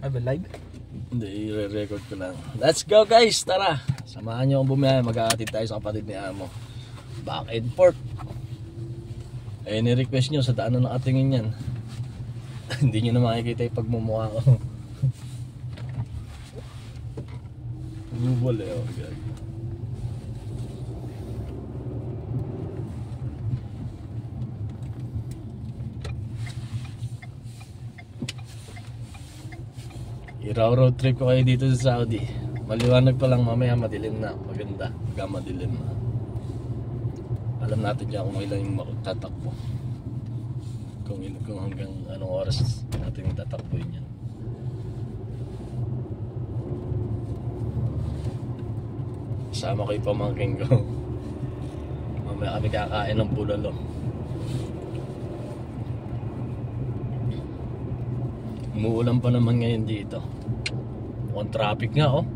Ay, live? Hindi, i-record ko lang. Let's go guys, tara. Samahan nyo akong bumiyahe, mag-aatid tayo sa kapatid ni Amo. Back and forth. Eh, ni-request nyo sa daan na nakatingin yan. Hindi nyo na makikita yung pagmumukha ko. Google oh god. I-road trip ko kayo dito sa Saudi. Maliwanag pa lang, mamaya madilim na. Maganda, pagka madilim na. Alam natin dyan kung ilan yung tatakbo. Kung hanggang anong oras natin tatakboin yan. Sama ko yung pamangking ko. Mamaya kami kakain ng bulalo. Umuulan pa naman ngayon dito. Mukhang traffic nga oh.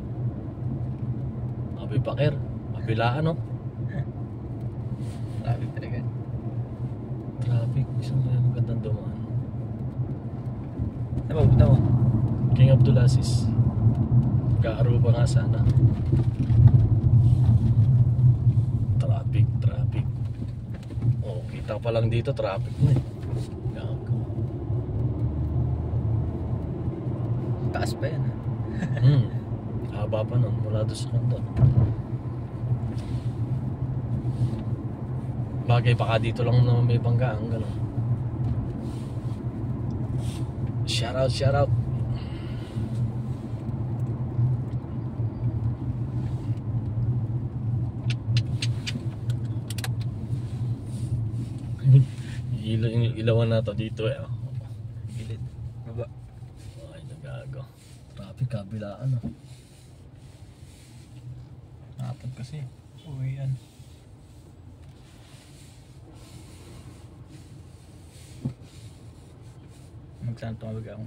Abi Bakir, kabilaan oh. Traffic talaga. Traffic, isang magandang dumaan. Ano ba, punta mo? King Abdulaziz. Kaaro pa nga sana. Traffic. Oh, kita pa lang dito traffic na eh. Gago. Taas pa yan. Haba pa nun, mula doon sa kanto. Bagay, baka dito lang naman may banggaan, gano'n. Shout out. Ilawan na to dito eh. Gilid. Baba. Ay, nagago. Traffic, kabilaan ah. Hapon kasi. Uwian. Magsan tumawag ako.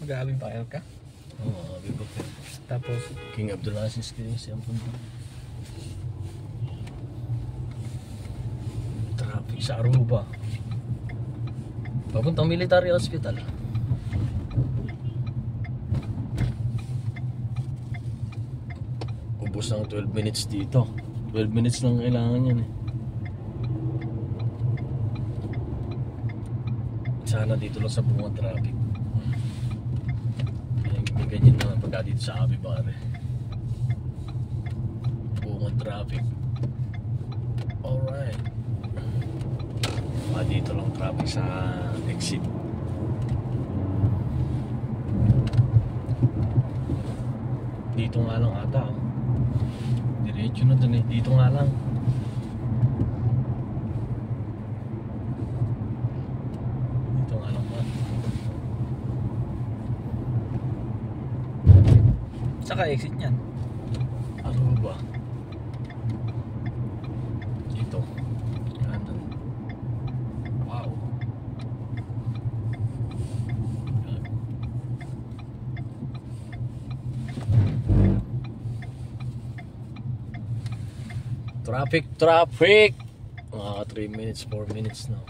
Mag-aabing pakil ka? Oo, Abi Bakir. Tapos, King Abdulaziz kayo siyang punta. Traffic sa Aruba. Papuntang military hospital. Ubus ng 12 minutes dito. 12 minutes lang kailangan yan eh. Sana dito lang sa bunga traffic. May ganyan naman pagka dito sa Abi Bakir. Bunga traffic. Alright. Dito lang traffic sa exit. Dito nga lang ata oh. Diretso na dun eh. Dito nga lang. Dito nga lang ba? saka exit niyan. Ano ba? Dito. Kanan. Wow. Traffic! Mga 3 minutes, 4 minutes na.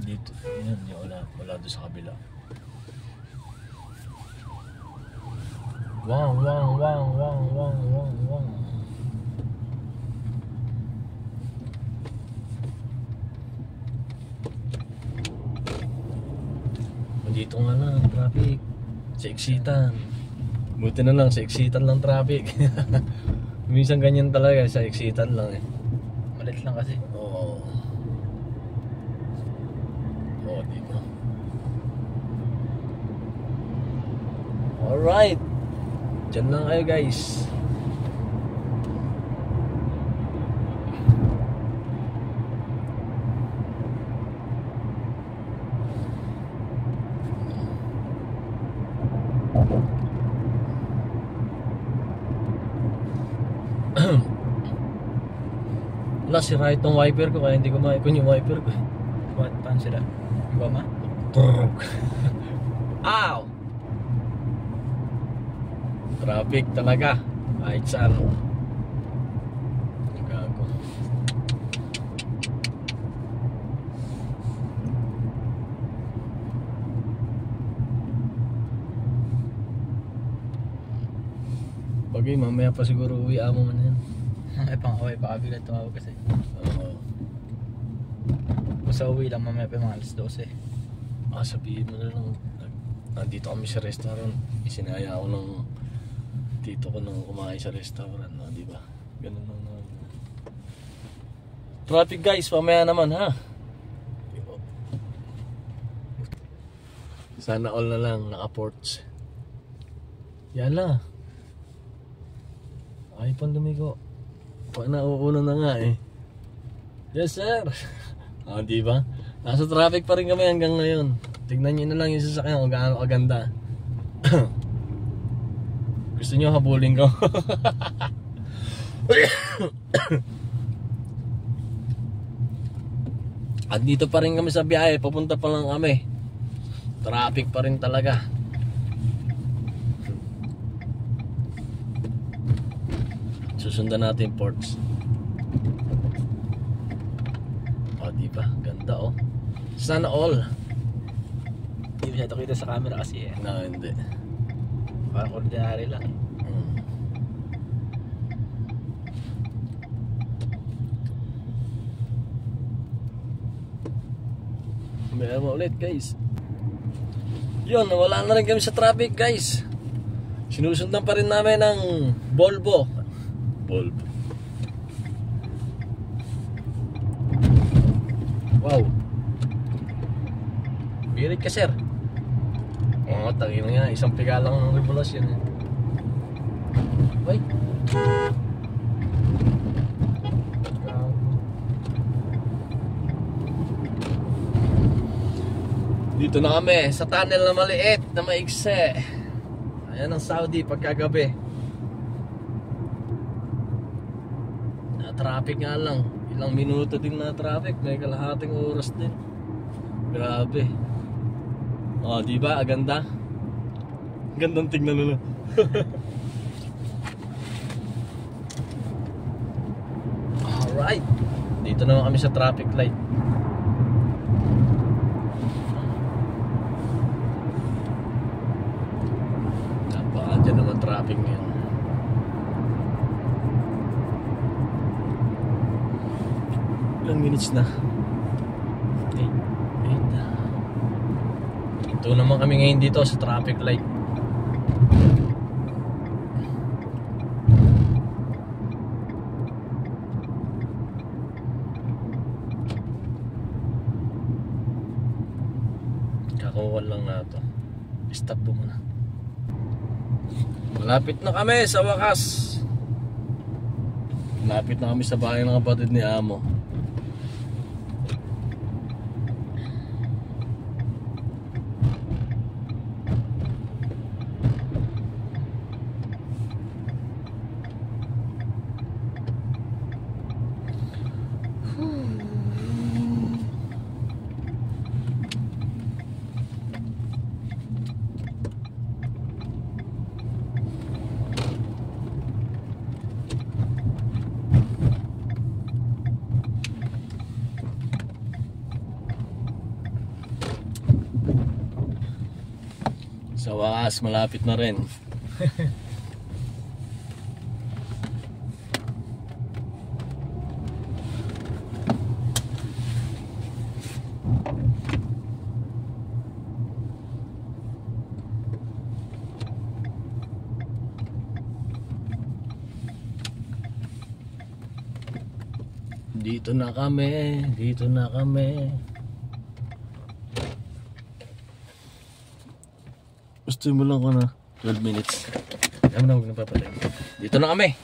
Dito, yan, wala doon sa kabila. Wow. Dito nga lang, traffic. Sa exitan. Buti na lang, sa exitan lang traffic. Minsan ganyan talaga, sa exitan lang eh. Malit lang kasi. Oo. Dito. Alright. Diyan lang kayo guys. Wala, sira itong wiper ko kaya hindi ko ma-icon yung wiper ko. What? Paano sila? Goma? Turok. Ow! Traffic talaga. Kahit saan. Gago. Bagay, mamaya pa siguro uwi amo man yan. Ay, pang-away. Baka bigla tumawag kasi. Oo. Kung sa uwi lang, mamaya pa yung mga alas 12. Sabihin mo na lang. Nandito kami sa restaurant. Isinaya ako ng tito ko nang kumain sa restaurant. No? Di ba? Ganun lang naman. Traffic guys, mamaya naman ha. Sana all na lang naka-ports. Yala. Ay pang dumigo. Nauuna na nga eh. Yes sir. Di ba? Nasa traffic pa rin kami hanggang ngayon. Tignan nyo na lang yung sasakyan kung gaano kaganda. Gusto nyo habulin ko? At dito pa rin kami sa biyahe. Papunta pa lang kami. Traffic pa rin talaga. Susundan natin ports. Diba? Ganda oh. Sana all. Hindi masyado kita sa camera kasi eh. No, hindi. Parang ordinary lang eh. Meron mo ulit guys. Yun, wala na rin kami sa traffic guys. Sinusundan pa rin namin ng Volvo. Wow. Birit ka sir. Oo, tangin nga. Isang piga lang ng revolusyon eh. Wait. Dito na kami sa tunnel na maliit na maigse. Ayan ang Saudi pagkagabi. Na traffic nga lang. Ilang minuto din na traffic, may kalahating oras din. Grabe. Di ba? Ganda. Gandang tingnan nila. Alright. Dito naman kami sa traffic light. Napakadyan naman traffic ngayon. Ilang minutes na? 8. Ito naman kami ngayon dito sa traffic light. Kakuha lang na ito. Stop po muna. Malapit na kami sa wakas. Malapit na kami sa bahay ng kapatid ni Amo. Sa wakas, malapit na rin. Dito na kami, dito na kami. Gusto mo lang ko na 12 minutes. Ayaw na, huwag na papatay. Dito na kami.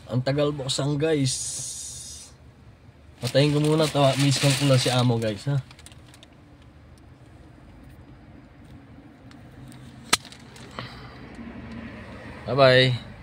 Ang tagal buksan guys. Patayin ko muna, miss ko lang si amo guys ha. Bye bye.